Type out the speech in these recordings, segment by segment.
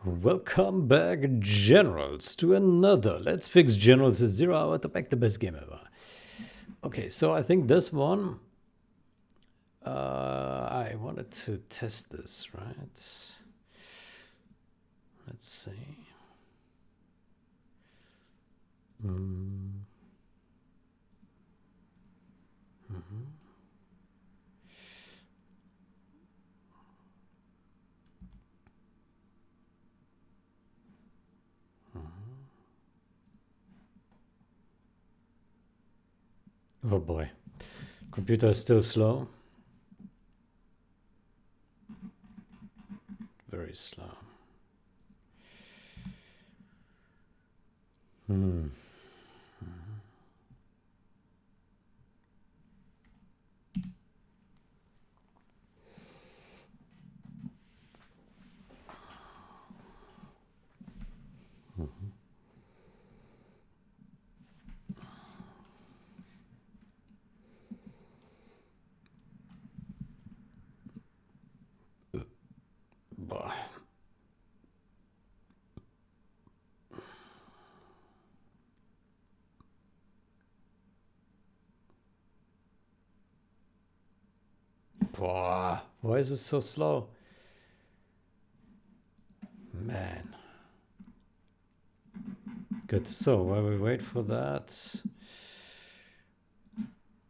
Welcome back, Generals, to another Let's Fix Generals at 0 hour to back the best game ever. Okay, so I think this one, I wanted to test this, right? Let's see. Oh boy, computer is still slow. Very slow. Boah. Boah, why is it so slow? Man. Good, so while we wait for that,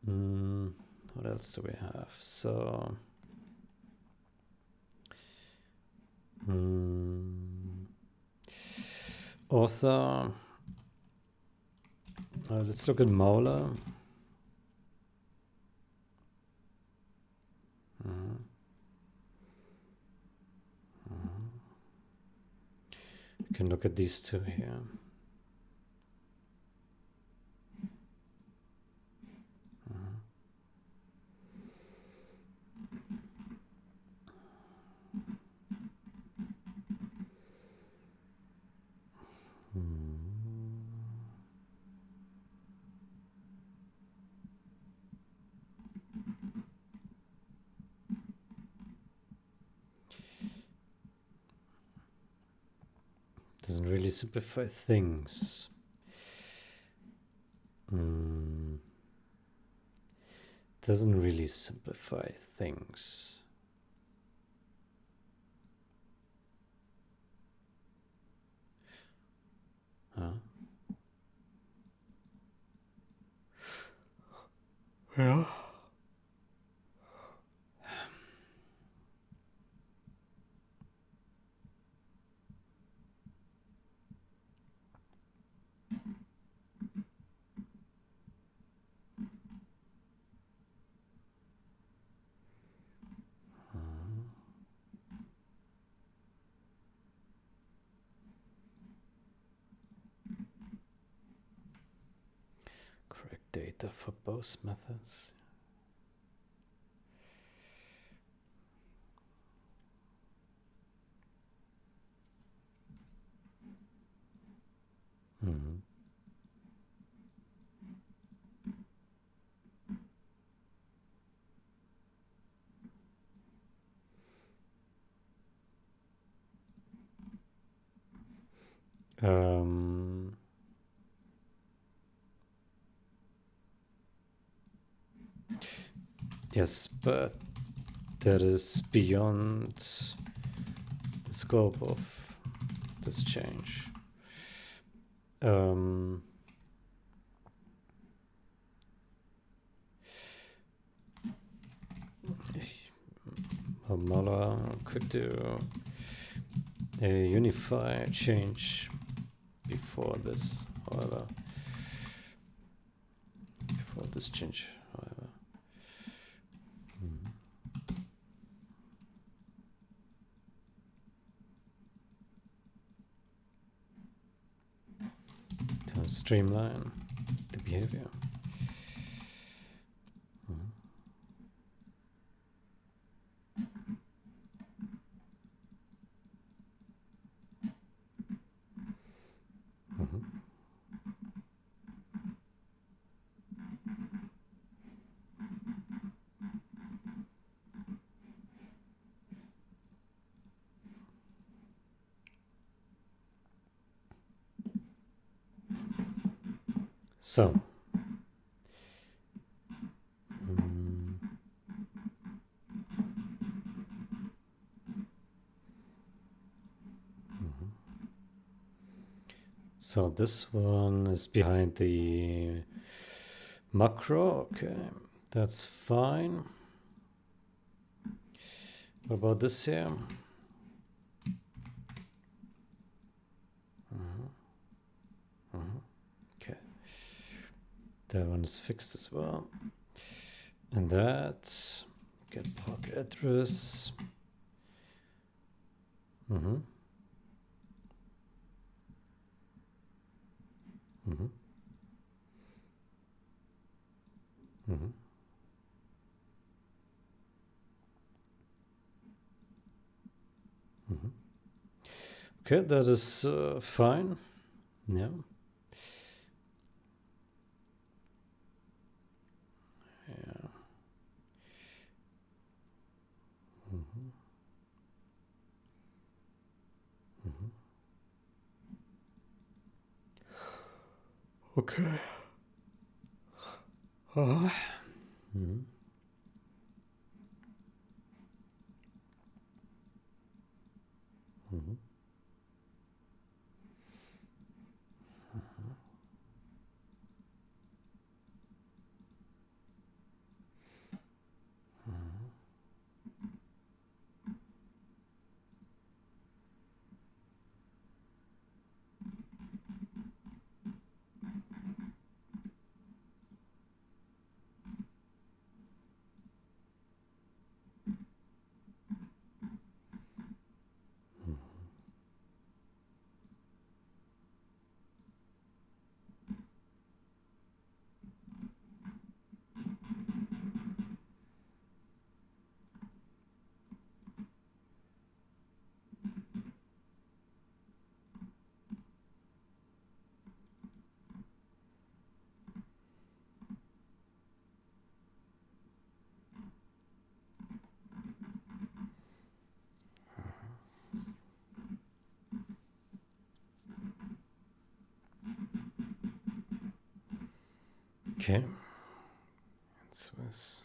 what else do we have? So, author, let's look at Mauler. You can look at these two here. Doesn't really simplify things. Doesn't really simplify things. Huh? Yeah. Correct data for both methods. Yes, but that is beyond the scope of this change. Muller could do a unify change before this, however. Before this change, however. To streamline the behavior. So. So this one is behind the macro. Okay, that's fine. What about this here? Okay, that one is fixed as well. And that get park address. Okay, that is fine. Yeah. Yeah. Okay. Okay. That's was.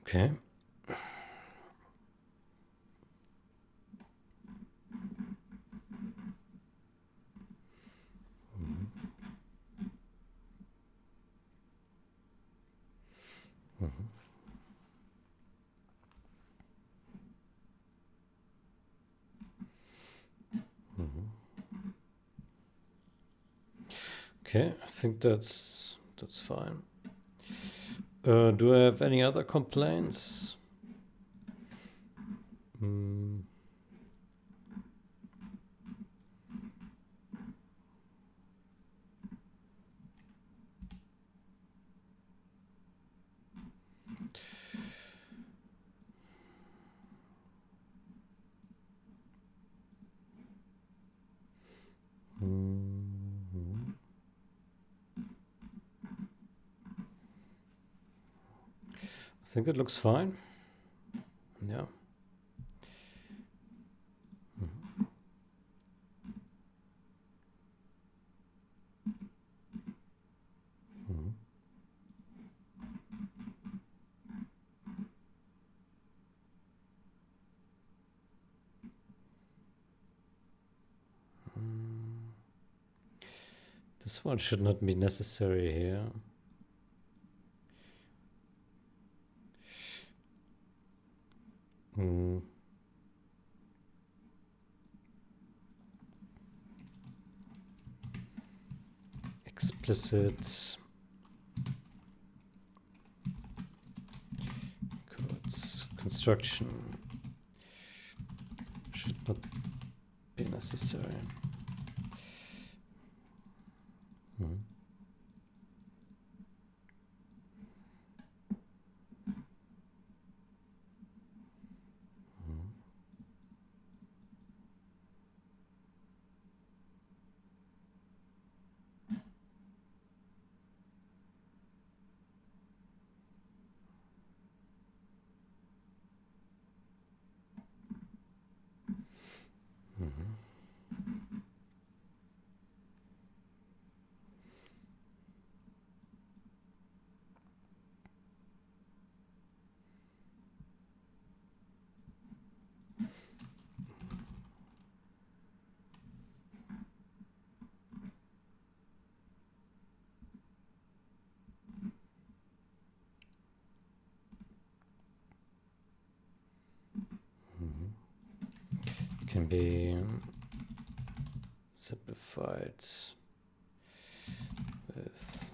Okay. Okay, I think that's fine. Do I have any other complaints? I think it looks fine. Yeah. This one should not be necessary here. Explicit codes. construction should not be necessary. Can be simplified with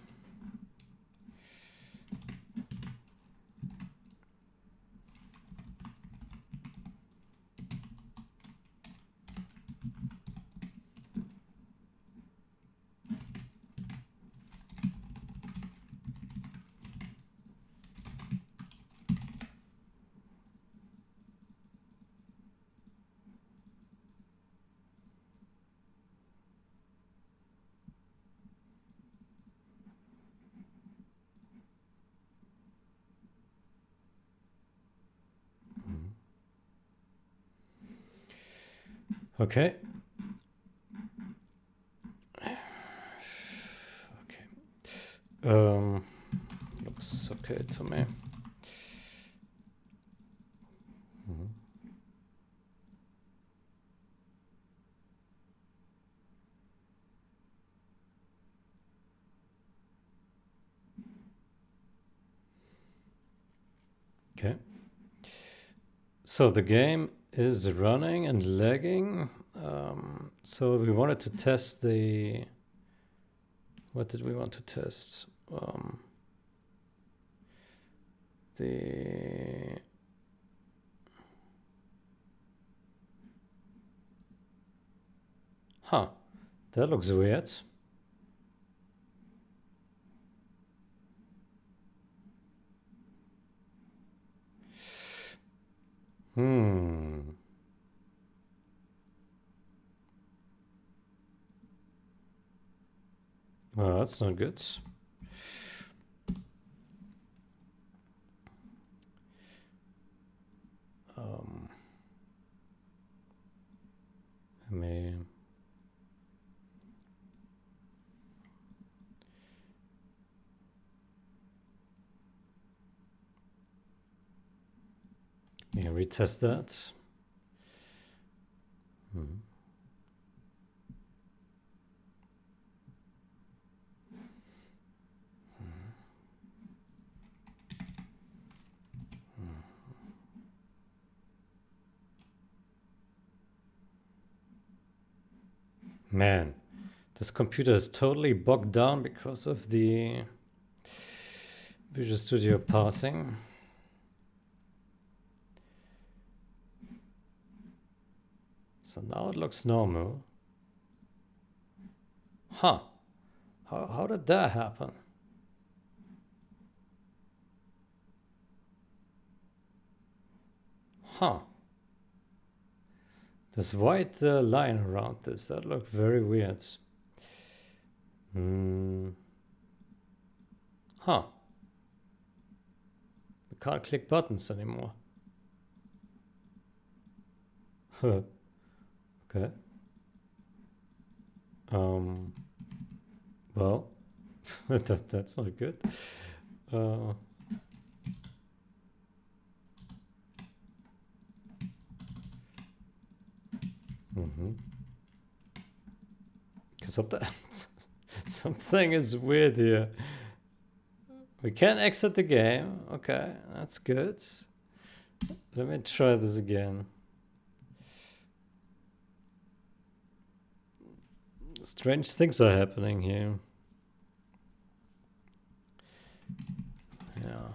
okay. Looks okay to me. Okay. So the game is running and lagging. So we wanted to test the... What did we want to test? Huh, that looks weird. Well, that's not good. I may... Yeah, retest that. Man, this computer is totally bogged down because of the Visual Studio parsing. So now it looks normal. Huh. How did that happen? Huh. This white line around this, that looked very weird. Huh. We can't click buttons anymore. Okay. Well, that's not good. Because something is weird here. We can exit the game. Okay, that's good. Let me try this again. Strange things are happening here. Yeah.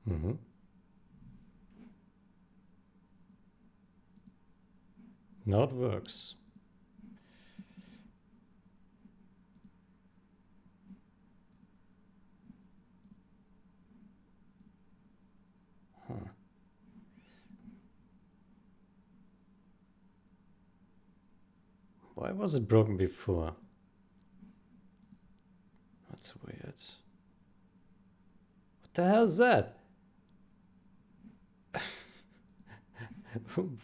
Mm-hmm. Now it works. Huh. Why was it broken before? That's weird. What the hell is that?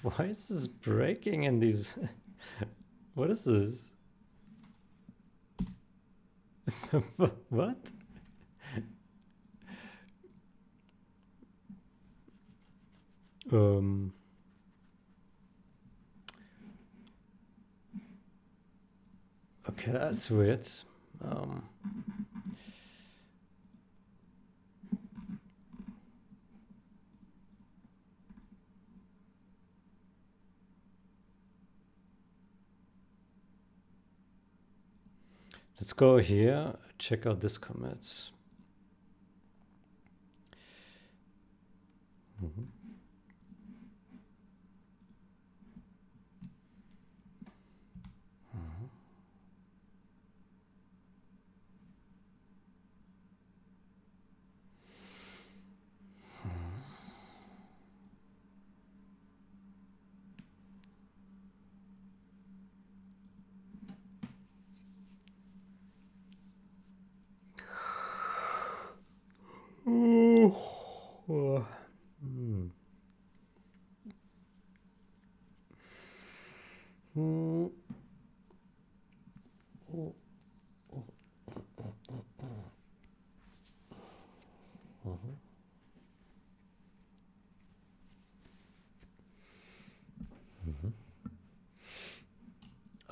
Why is this breaking in these? What is this? What? Okay, that's weird. Let's go here, check out this commit. Mm-hmm.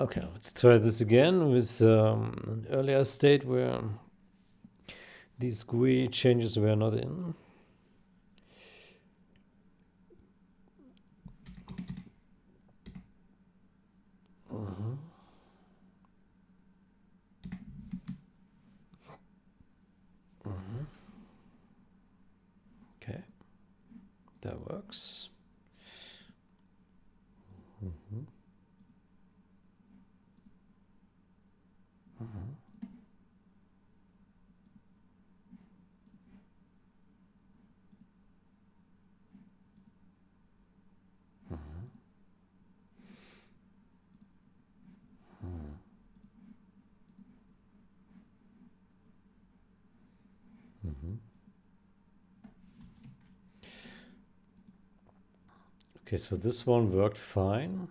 Okay, let's try this again with an earlier state where these GUI changes were not in. Okay, that works. Okay, so this one worked fine.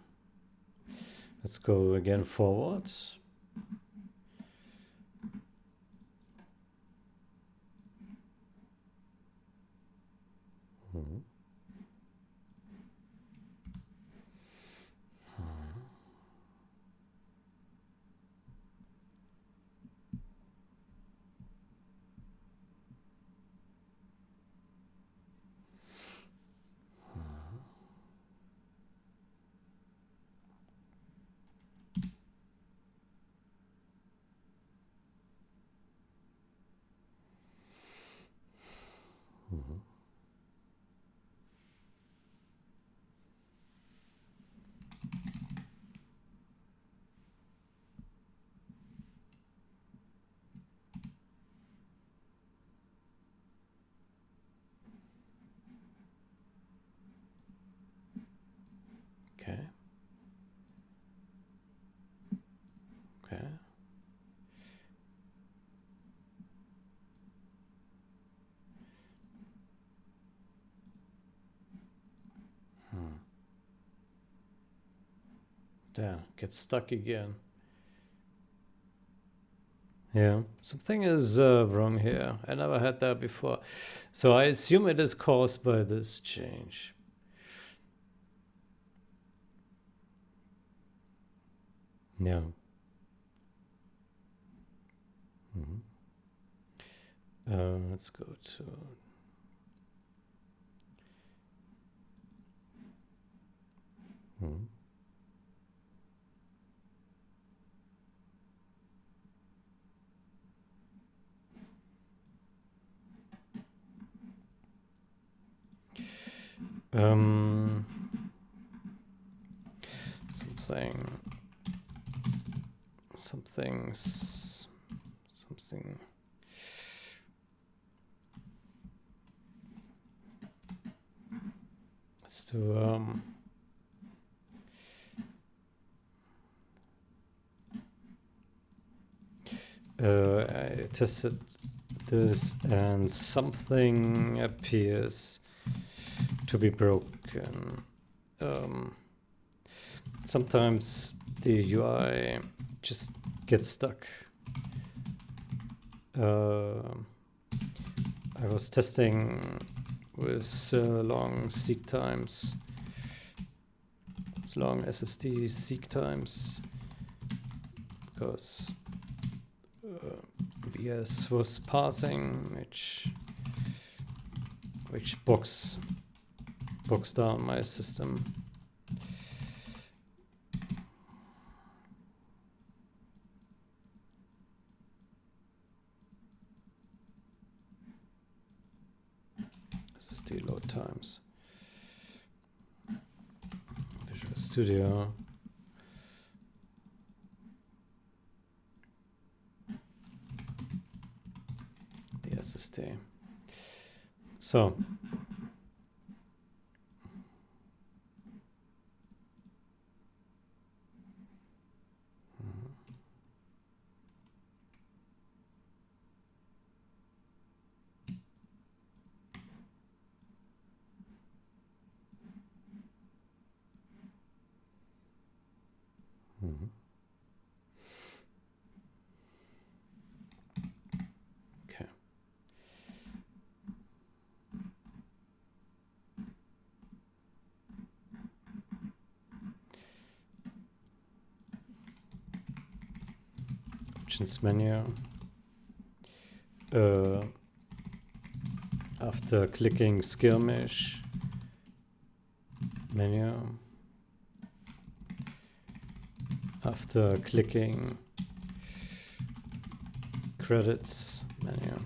Let's go again forward. Okay. Okay. Damn, get stuck again. Yeah, something is wrong here. I never had that before. So I assume it is caused by this change. Yeah. Let's go to... something let's do I tested this and something appears to be broken. Sometimes the UI just gets stuck. I was testing with long seek times, long SSD seek times, because VS was parsing, which bogs down my system. SSD load times. Visual Studio. The SSD. So. Okay. Options menu. After clicking skirmish menu. After clicking credits menu.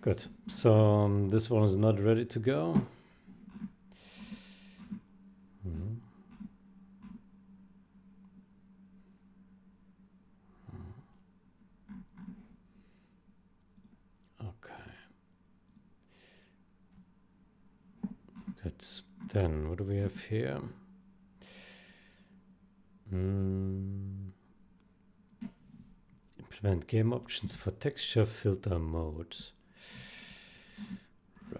Good. So this one is not ready to go. Okay. Good. Then what do we have here? Implement game options for texture filter mode.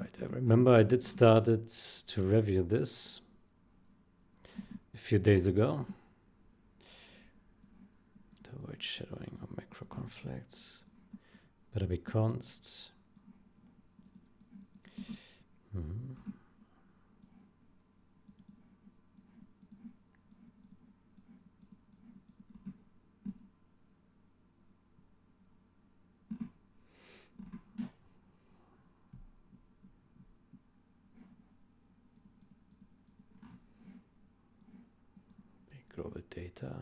Right, I remember I did start it to review this a few days ago. To avoid shadowing or macro conflicts. Better be const. Global data.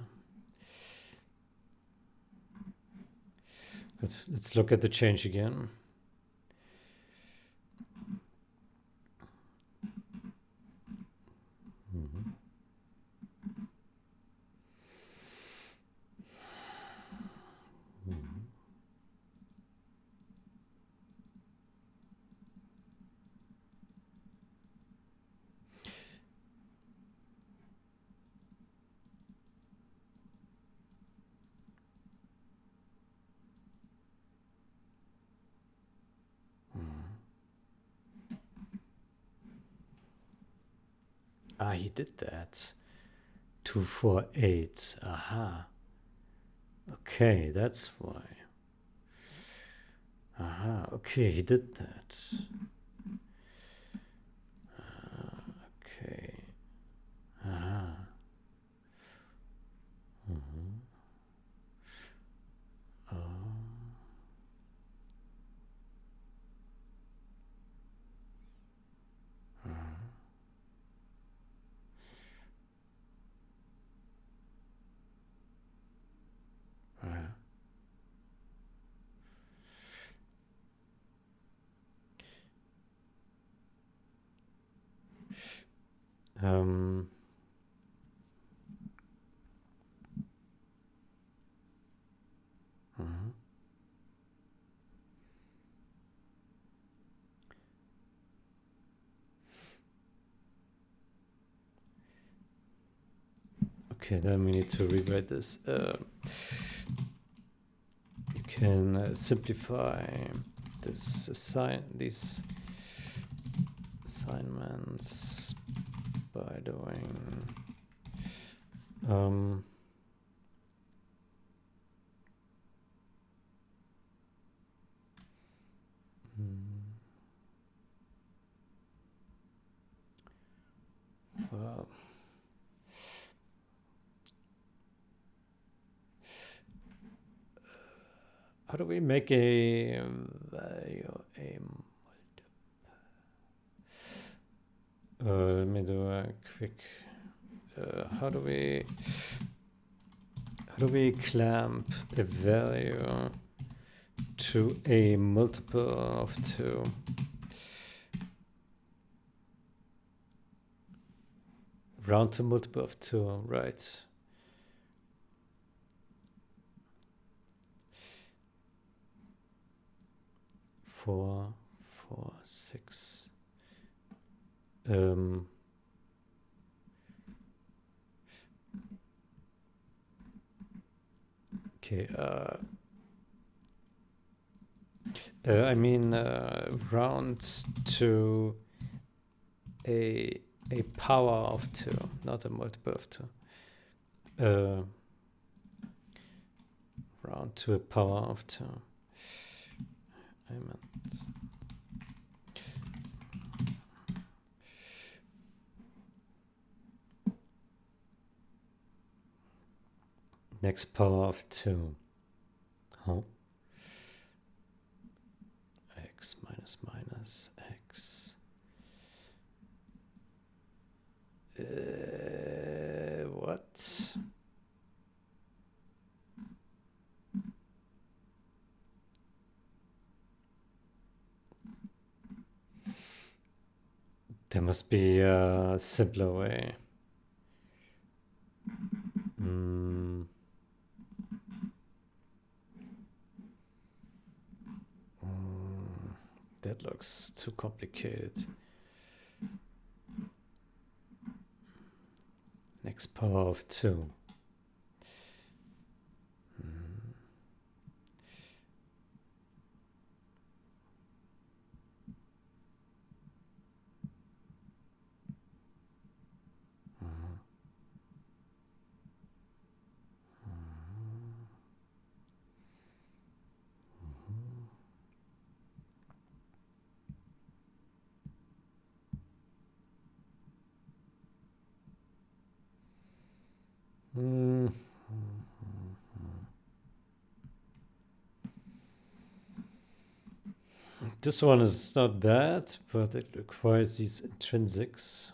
Good. Let's look at the change again. Ah, he did that. 248. Aha. Okay, that's why. Aha, okay, he did that. Okay. Um, mhm. Okay, then we need to rewrite this. You can simplify these assignments by doing well, how do we make a value let me do a quick how do we clamp a value to a multiple of 2? Round to multiple of 2, right? Four, 6. Okay. I mean, round to a power of 2, not a multiple of 2. Round to a power of 2. I meant. Next power of 2. How? X minus minus X. What? There must be a simpler way. That looks too complicated. Next power of 2. This one is not bad, but it requires these intrinsics.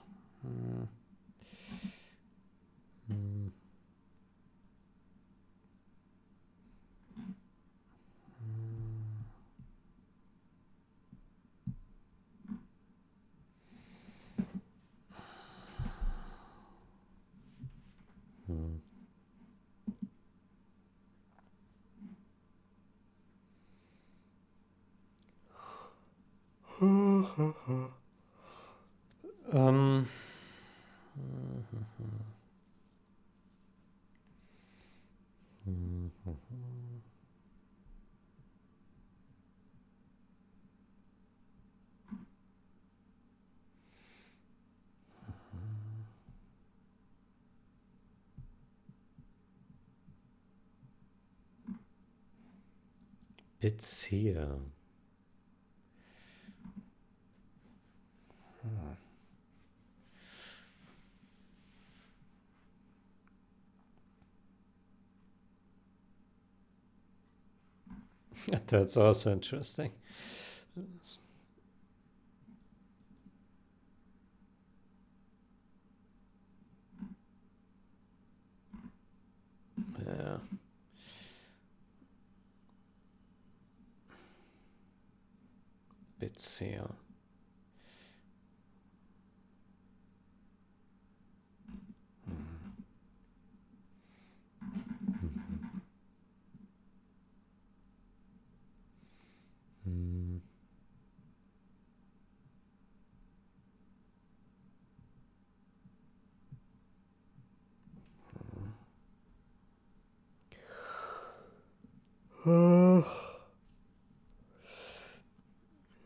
Bits here. That's also interesting. Yeah. Bits here.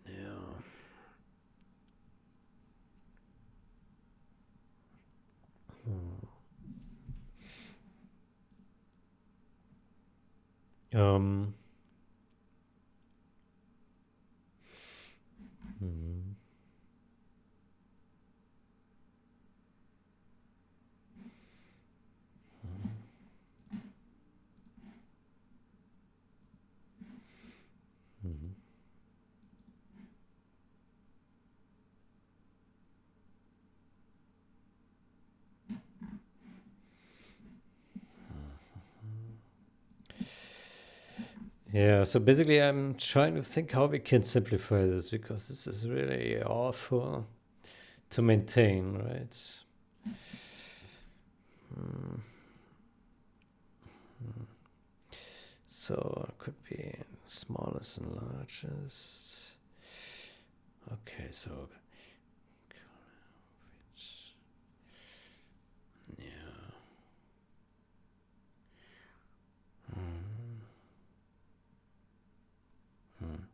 Yeah. Um. hmm. Mhm. Yeah, so basically I'm trying to think how we can simplify this because this is really awful to maintain, right? Hmm. So it could be smallest and largest. Okay, so yeah. Hmm. Hmm.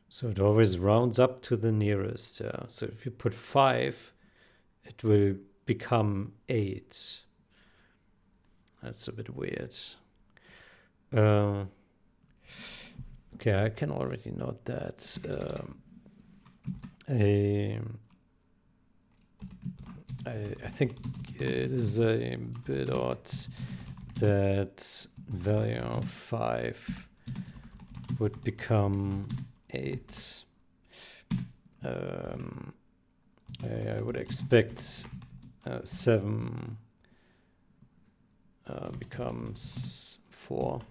So it always rounds up to the nearest. Yeah. So if you put 5, it will become 8. That's a bit weird. Um, okay, I can already note that. A, I think it is a bit odd that value of 5 would become 8. I would expect 7 becomes 4.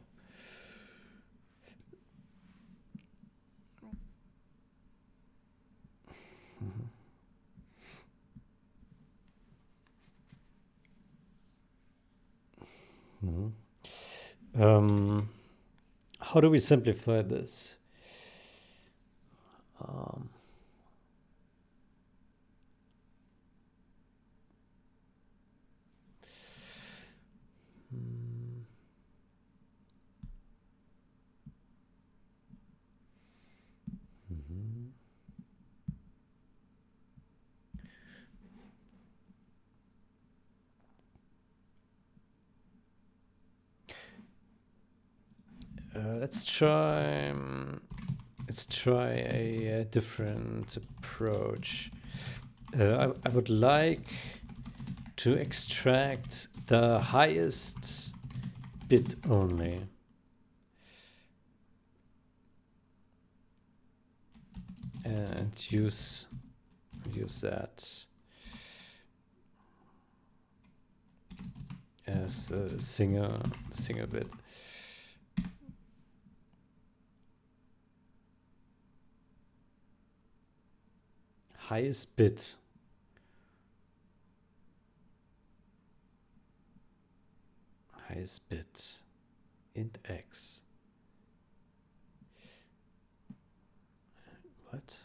Mhm. How do we simplify this? Um, hmm. Mhm. Let's try. Let's try a different approach. I would like to extract the highest bit only, and use that as the singer bit. Highest bit. Highest bit. Int x. What?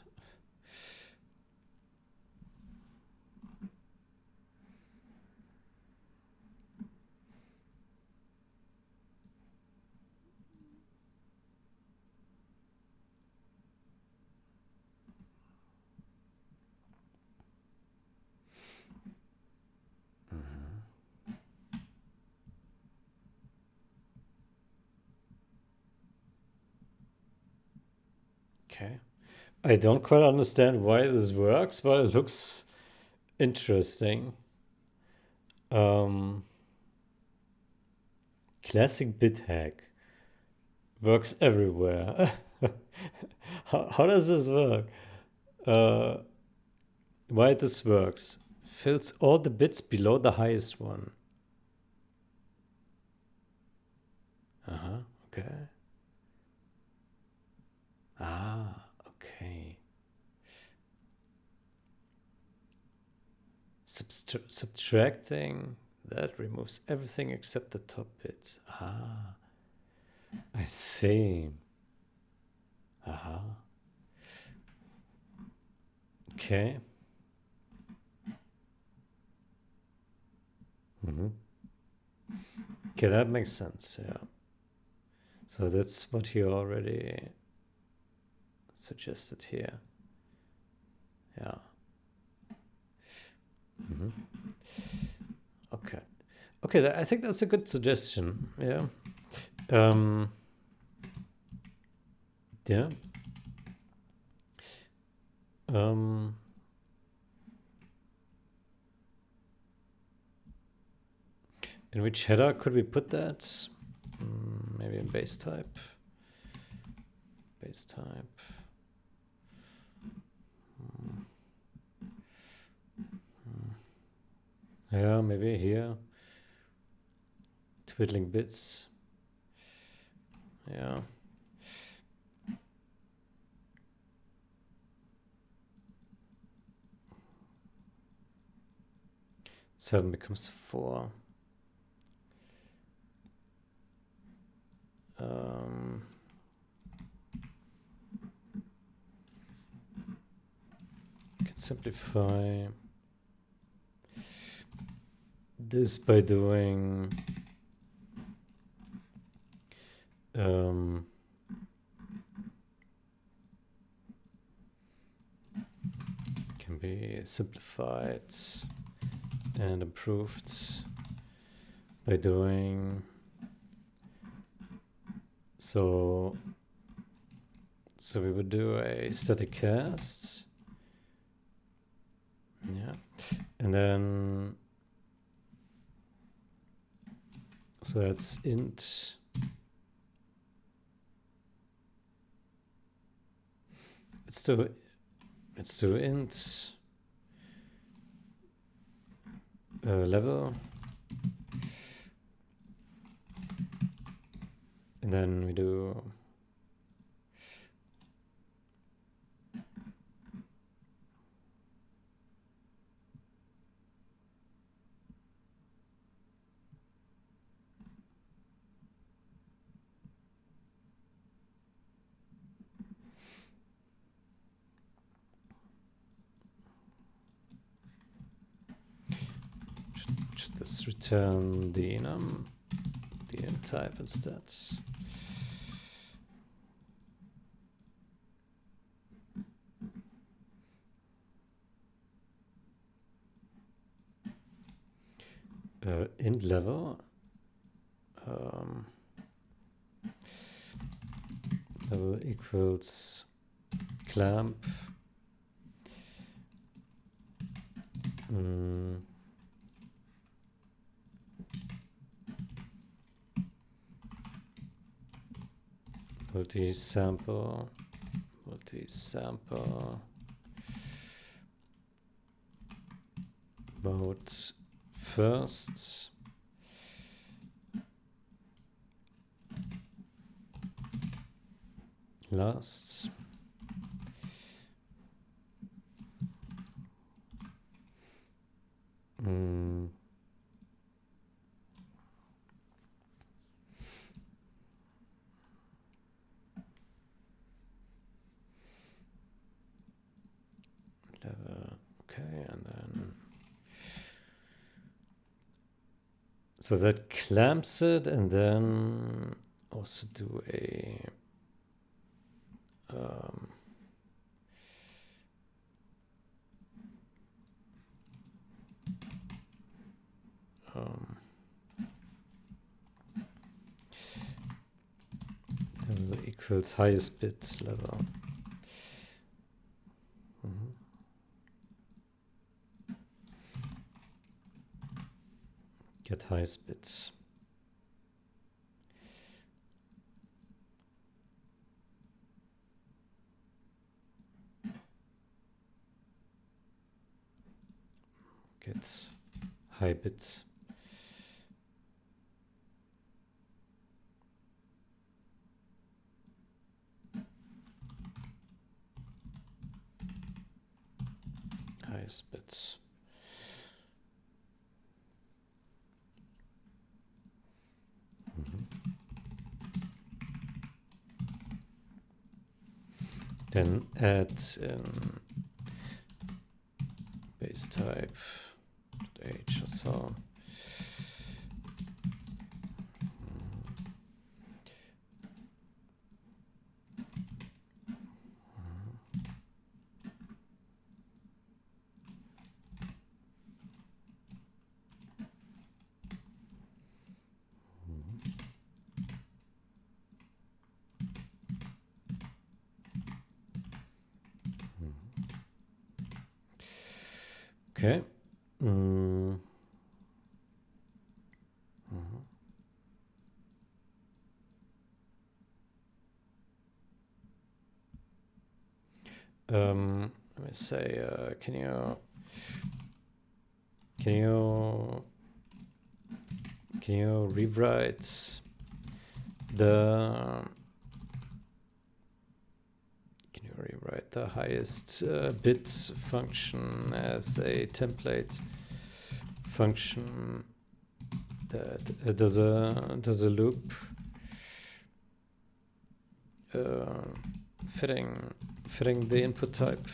Okay. I don't quite understand why this works, but it looks interesting. Classic bit hack works everywhere. How does this work? Uh, why this works? Fills all the bits below the highest one. Okay. Okay. Subtracting that removes everything except the top bit. I see. Okay. Okay, that makes sense, yeah. So that's what he already suggested here. Yeah. Okay. Okay, I think that's a good suggestion. Yeah. Yeah. In which header could we put that? Maybe in base type. Base type. Yeah, maybe here. Twiddling bits. Yeah. 7 becomes 4. Can simplify this by doing can be simplified and improved by doing so we would do a static cast, yeah, and then so that's int let's do int level, and then we do should this return the enum type instead. Int level level equals clamp multi-sample mode first, last, okay, and then so that clamps it, and then also do a level equals highest bit level. Get highest bits. Get high bits. Highest bits. Then add in base type h or so. Okay. Mm. Let me say, can you rewrite the highest bit function as a template function that does a loop fitting the input type.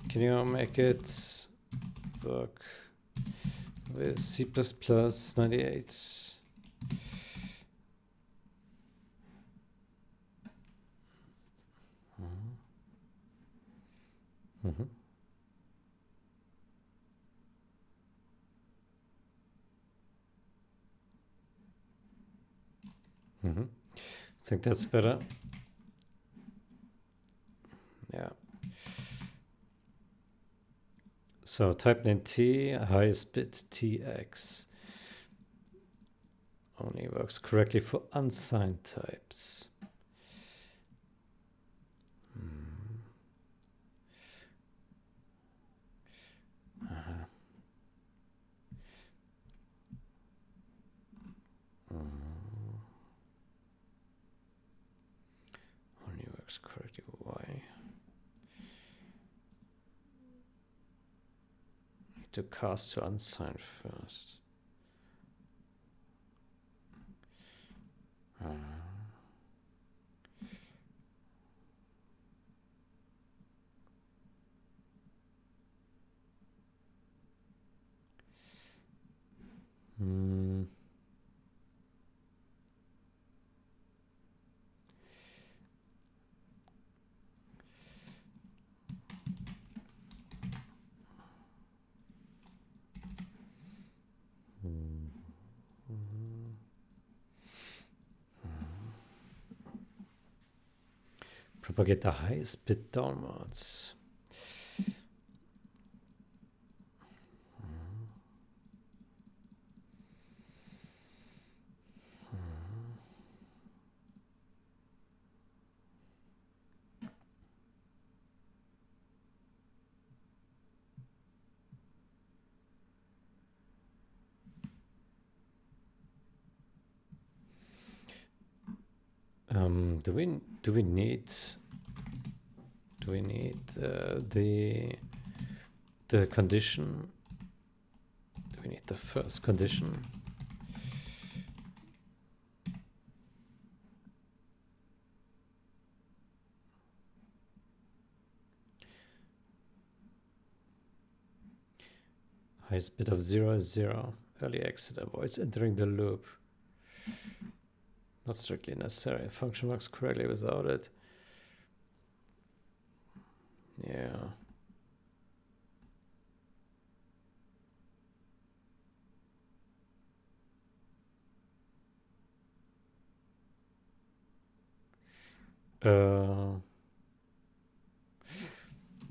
Can you make it work with C++ 98? Think that's better. Yeah. So type name T, highest bit TX. Only works correctly for unsigned types. Only works correctly. Why? Need to cast to unsigned first. Propagate the highest bit downwards. Do we need the condition? Do we need the first condition? Highest bit of 0 is 0. Early exit avoids entering the loop. Not strictly necessary. Function works correctly without it. Yeah.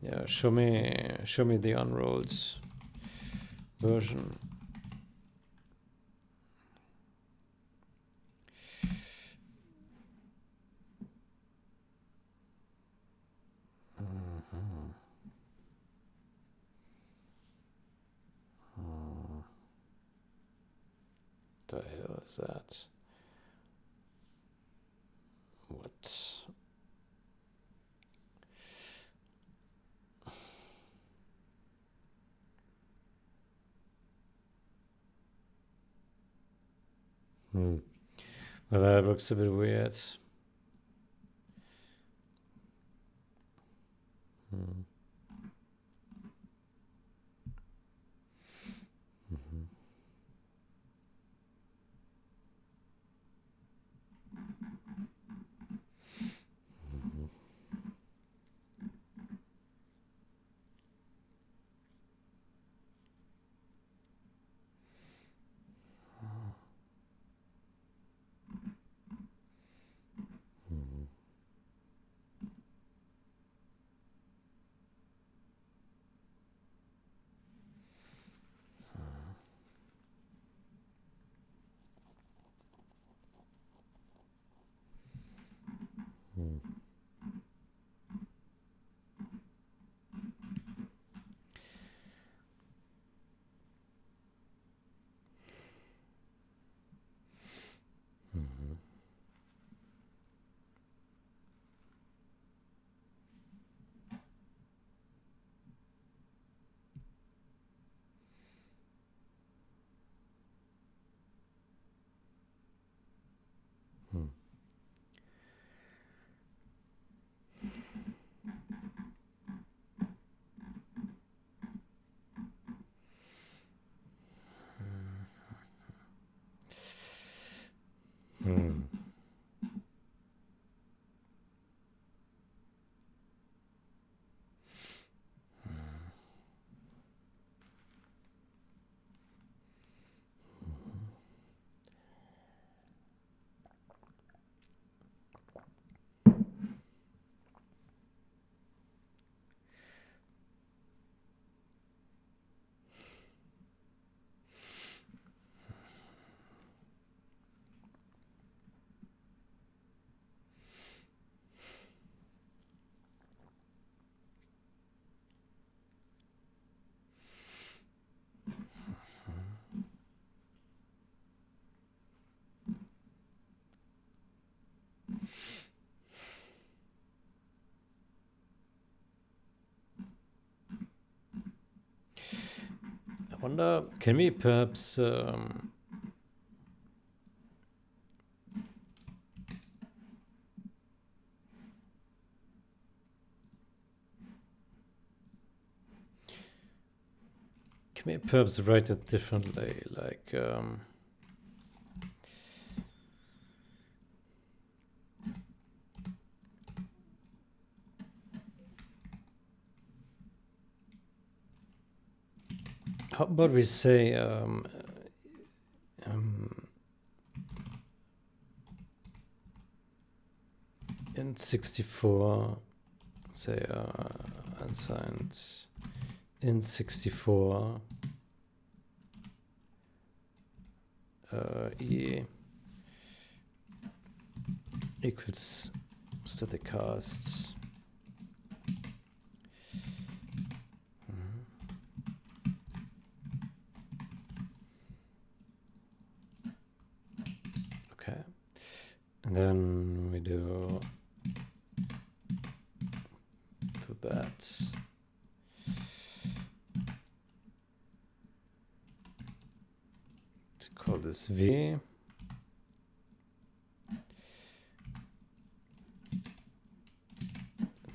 Yeah, show me the unrolled version. The hell is that? What? Well, that looks a bit weird. wonder, can we perhaps write it differently, like how about we say in 64, say unsigned in 64 E equals static cast. Okay, and then we do that. To call this V.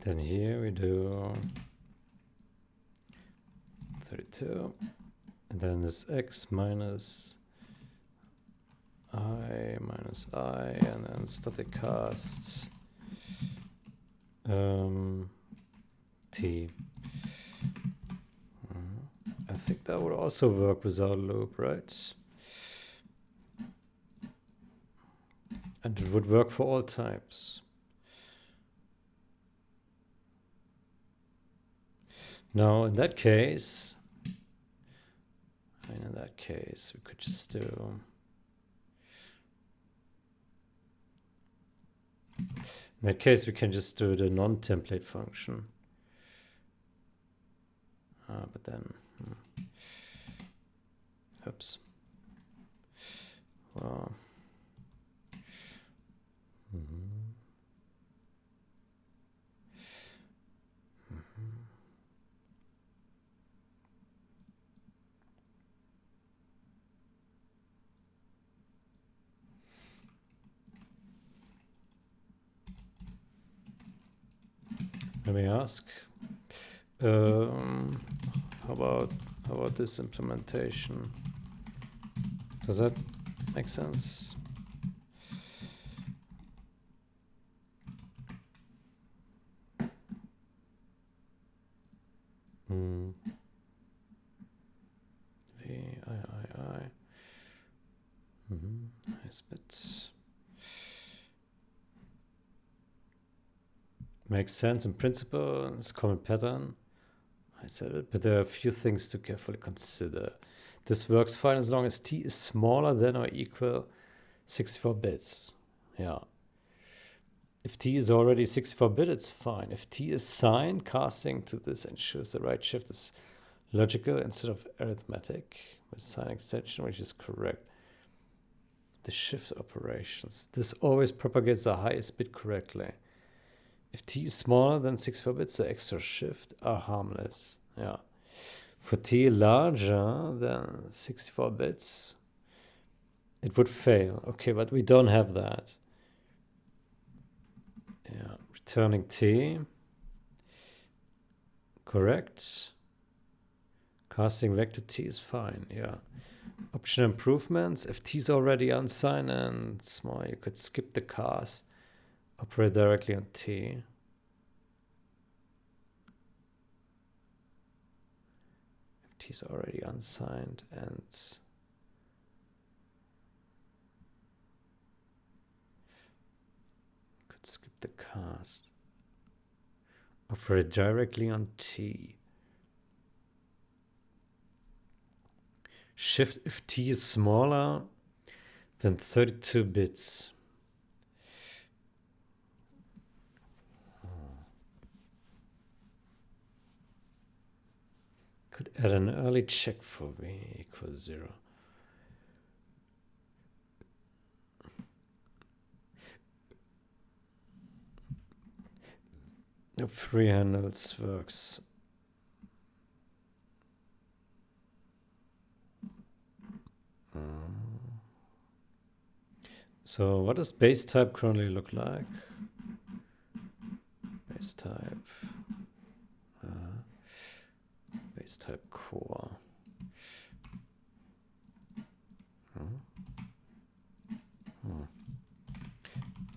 Then here we do 32, and then this X minus I minus I, and then static cast T. I think that would also work without a loop, right? And it would work for all types. Now, in that case, we could just do. In that case, we can just do the non-template function. But then, oops. Well, let me ask. How about this implementation? Does that make sense? V-I-I-I. Nice bit. Makes sense in principle. It's a common pattern. I said it, but there are a few things to carefully consider. This works fine as long as T is smaller than or equal 64 bits. Yeah. If T is already 64-bit, it's fine. If T is signed, casting to this ensures the right shift is logical instead of arithmetic with sign extension, which is correct. The shift operations. This always propagates the highest bit correctly. If T is smaller than 64 bits, the extra shift are harmless. Yeah. For T larger than 64 bits, it would fail. Okay, but we don't have that. Yeah, returning T. Correct. Casting vector T is fine. Yeah. Optional improvements. If T is already unsigned and small, you could skip the cast. Operate directly on T. If T is already unsigned and could skip the cast. Operate directly on T. Shift if T is smaller than 32 bits. Could add an early check for V equals 0. The free handles works. So what does base type currently look like? Base type. Base type core.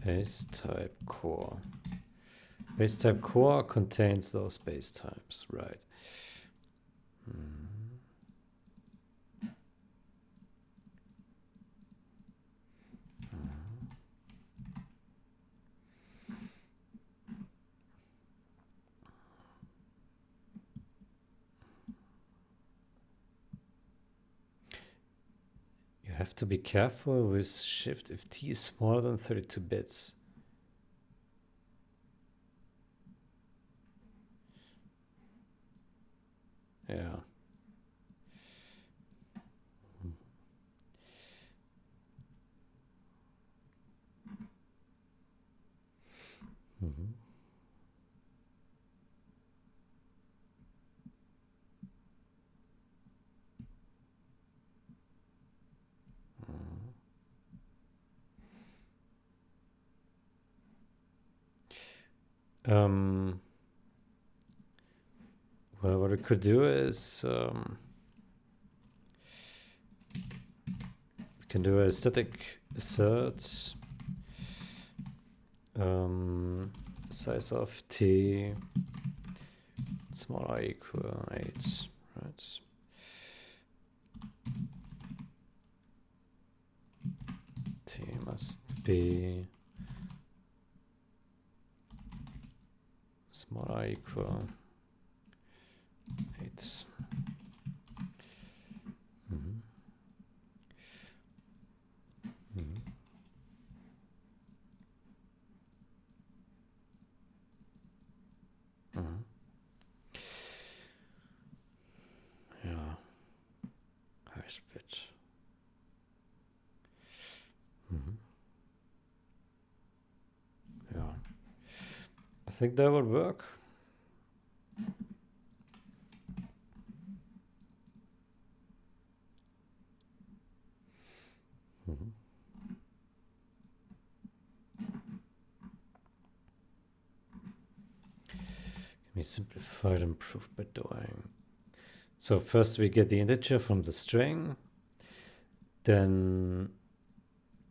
Base type core. Base type core contains those base types, right? You have to be careful with shift if t is smaller than 32 bits. Yeah. Well, what we could do is we can do a static assert size of t smaller equal 8, right? T must be smaller equal 8. Yeah, high speed. Yeah, I think that would work. Can we simplify and improve by doing? So first we get the integer from the string, then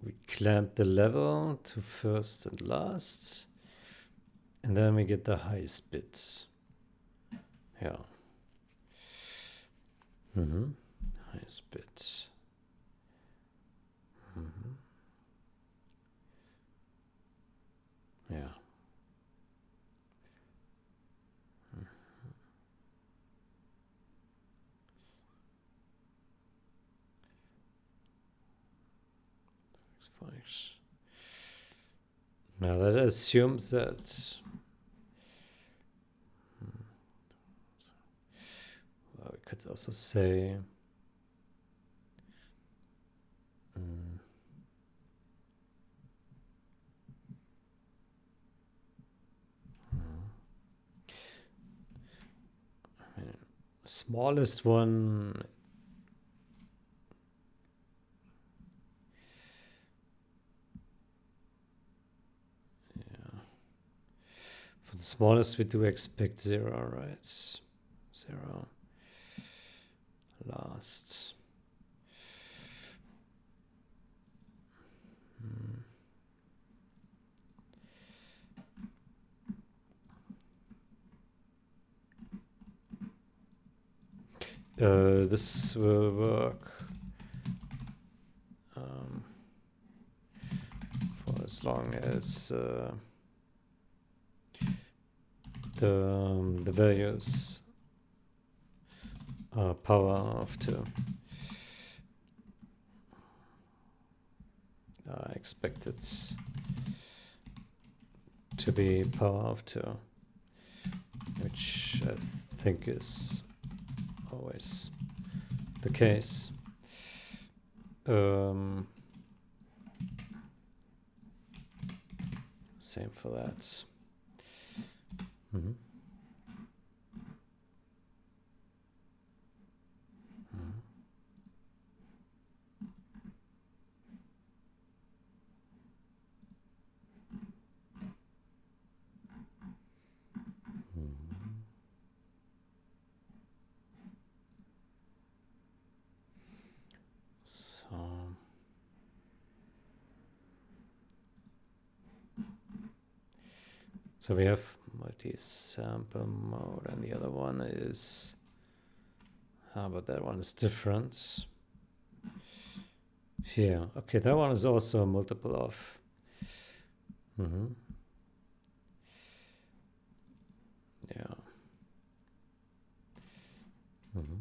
we clamp the level to first and last, and then we get the highest bit. Yeah. Highest bit. Yeah. Now that assumes that well, we could also say smallest one. For the smallest, we do expect 0, right? 0. Last. This will work for as long as the values are power of 2. I expect it to be power of 2, which I think is always the case. Same for that. So we have multi-sample mode, and the other one is, but that one is different. Here, okay, that one is also a multiple of. Yeah. Mm-hmm.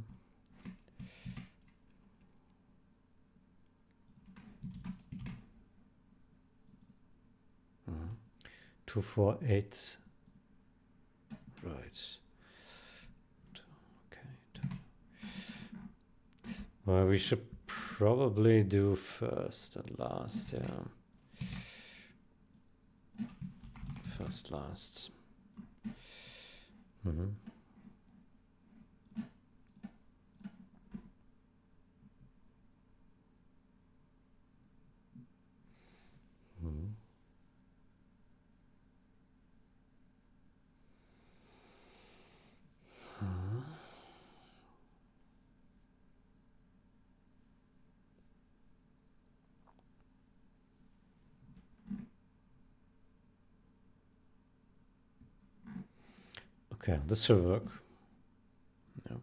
2, 4, 8. Right. Okay. Well, we should probably do first and last, yeah. First, last. Okay, this should work. Yeah.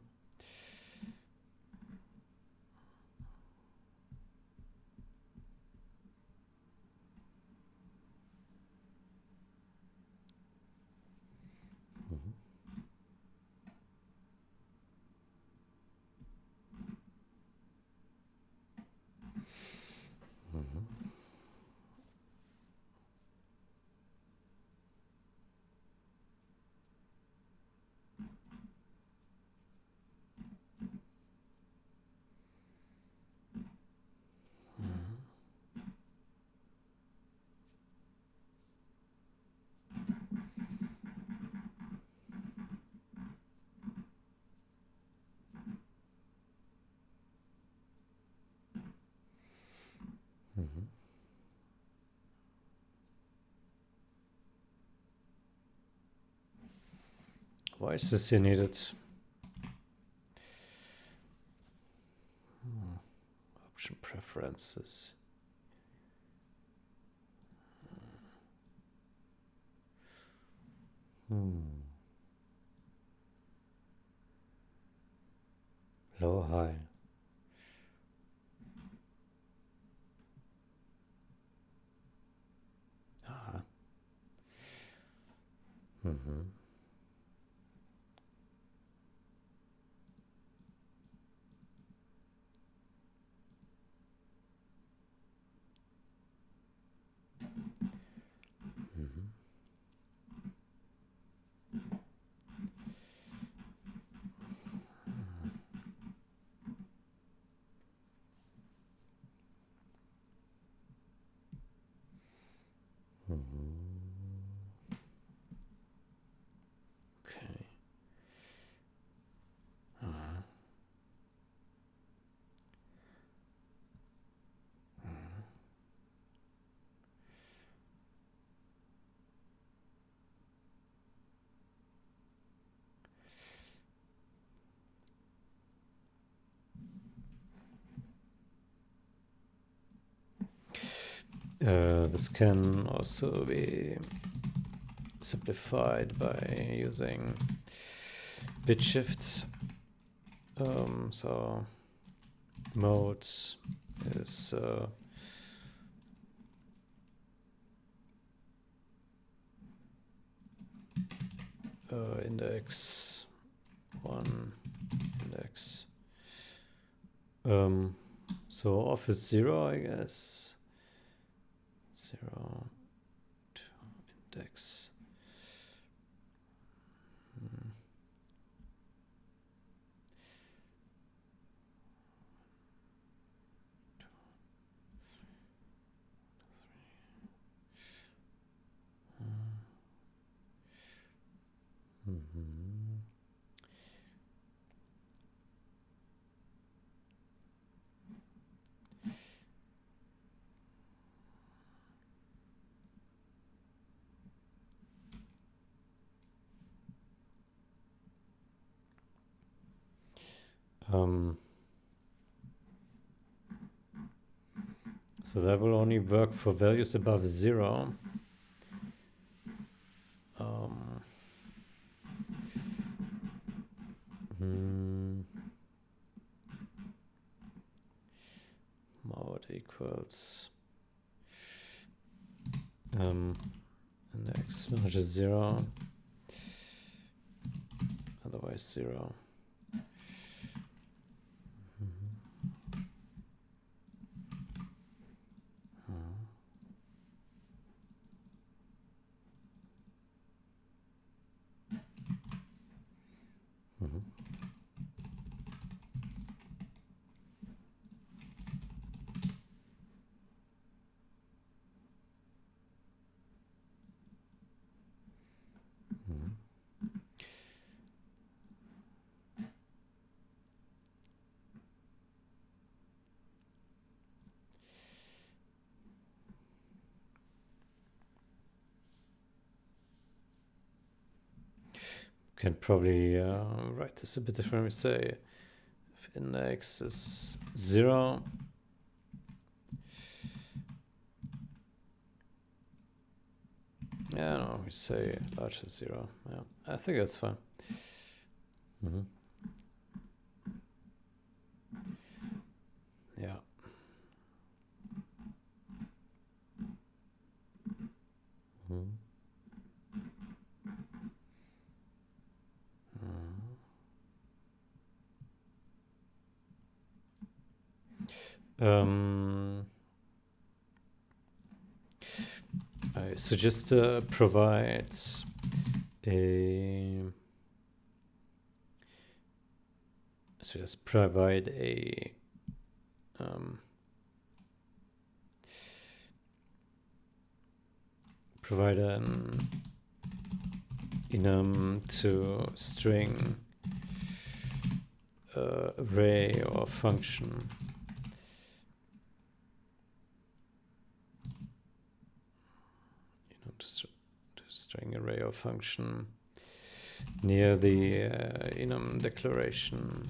Why is this here needed? Option preferences. Low, high. Okay. This can also be simplified by using bit shifts. So mode is index 1, index. So off is 0, I guess. 0 to index. So that will only work for values above 0. Mode equals index larger 0, otherwise 0. Can probably write this a bit different. We say if index is 0, yeah, no, we say larger 0. Yeah, I think that's fine. Yeah. I suggest provide a provide an enum to string array or function. To string array or function near the enum declaration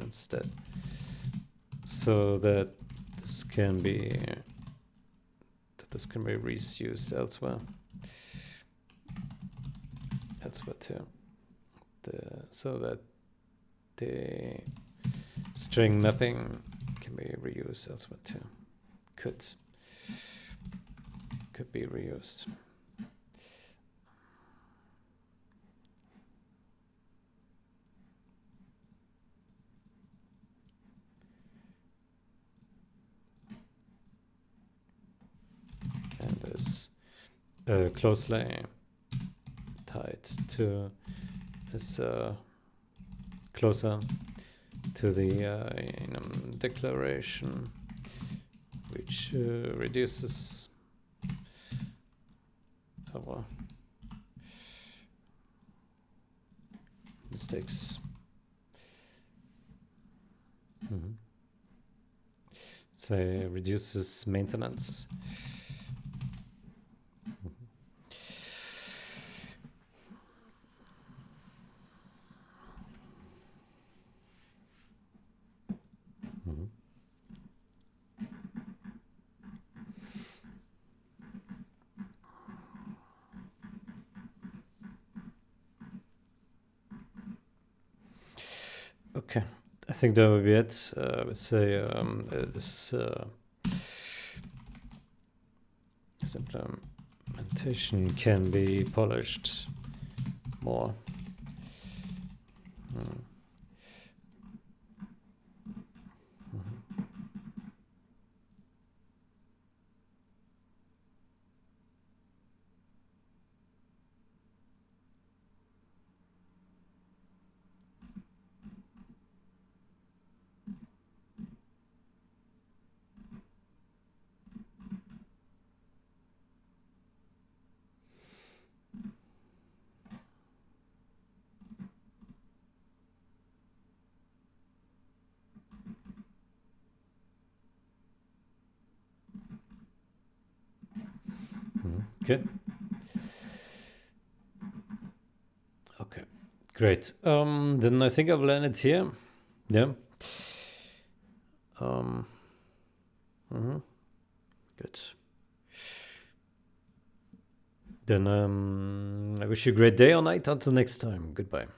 instead, so that this can be reused elsewhere too. So that the string mapping can be reused elsewhere too. Could be reused. And is closely tied to, is closer to the enum declaration, which reduces our mistakes. So reduces maintenance. Okay, I think that would be it. I would say this implementation can be polished more. Good. Okay, great. Then I think I will end it here. Yeah. Good. Then I wish you a great day or night. Until next time. Goodbye.